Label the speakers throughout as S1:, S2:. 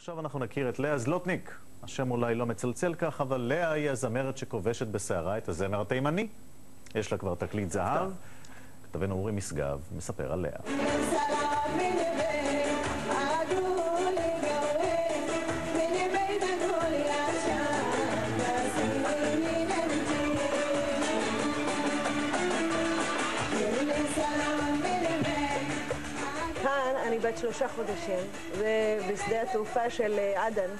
S1: עכשיו אנחנו נכיר את לאה זלוטניק. השם אולי לא מצלצל כך, אבל לאה היא הזמרת שכובשת בסערה את הזמר התימני. יש לה כבר תקליט זהב. כתבנו אורי משגב מספר על לאה.
S2: כאן אני בת 3 חודשים, ובשדה התעופה של עדן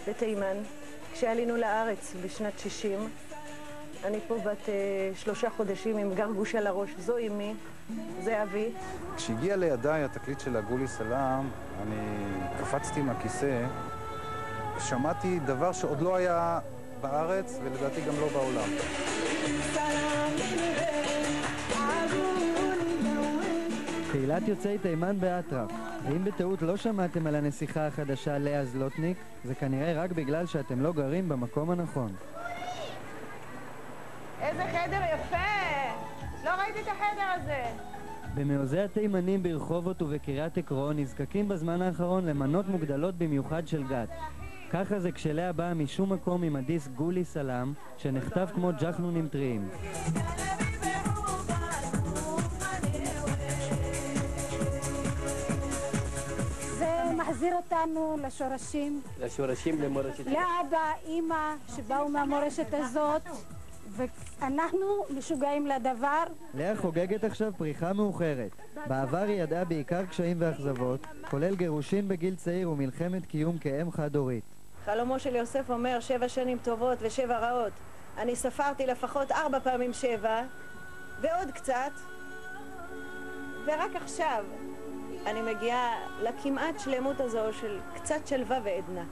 S2: בתימן, כשעלינו לארץ בשנת 60. אני פה בת 3 חודשים עם גרגוש על הראש. זו אמי, זה אבי.
S3: כשהגיע לידיי התקליט של גולי סלאם, אני קפצתי מהכיסא, שמעתי דבר שעוד לא היה בארץ ולדעתי גם לא בעולם.
S4: קהילת יוצאי תימן באטרף. ואם בטעות לא שמעתם על הנסיכה החדשה לאה זלוטניק, זה כנראה רק בגלל שאתם לא גרים במקום הנכון.
S2: איזה חדר יפה! לא ראיתי את החדר הזה!
S4: במעוזי התימנים ברחובות ובקריית עקרון נזקקים בזמן האחרון למנות מוגדלות במיוחד של גת. ככה זה כשלאה באה משום מקום עם הדיסק גולי סלאם, שנכתב כמו ג'חנונים טריים.
S5: מחזיר אותנו לשורשים,
S6: למורשת.
S5: לאבא, אמא, שבאו מהמורשת הזאת, ואנחנו משוגעים לדבר.
S4: לאה חוגגת עכשיו פריחה מאוחרת. בעבר היא ידעה בעיקר קשיים ואכזבות, כולל גירושין בגיל צעיר ומלחמת קיום כאם חד-הורית.
S2: חלומו של יוסף אומר 7 שנים טובות ו7 רעות. אני ספרתי לפחות 4 פעמים 7, ועוד קצת, ורק עכשיו אני מגיעה לכמעט שלמות הזו של קצת שלווה ועדנה.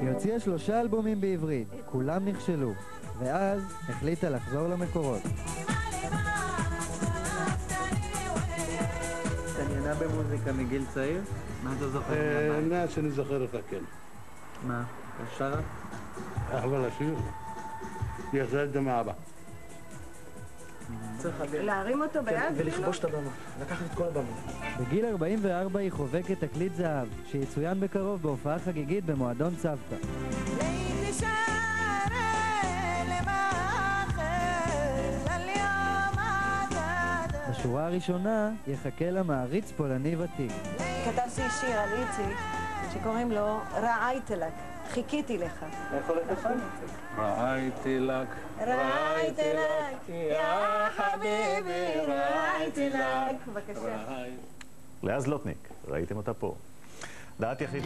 S4: היא הוציאה 3 אלבומים בעברית, כולם נכשלו, ואז החליטה לחזור למקורות. התעניינה במוזיקה מגיל צעיר? מה אתה זוכר?
S6: מה שאני זוכר לך, כן.
S4: מה? שרה?
S6: אבל השיר יחזר את זה מאבא.
S2: להרים אותו ביד
S7: ולכבוש את הבמה, לקחת את כל הבמה.
S4: בגיל 44 היא חובקת תקליט זהב, שיצוין בקרוב בהופעה חגיגית במועדון צוותא. בשורה הראשונה יחכה לה מעריץ פולני ותיק.
S2: כתבתי שיר על איציק שקוראים לו רעייתי לק, חיכיתי לך.
S4: איך הולך לך?
S6: רעייתי לק,
S2: רעייתי לק, יא חביבי, רעייתי לק. בבקשה.
S1: לאה זלוטניק, ראיתם אותה פה. דעת יחיד.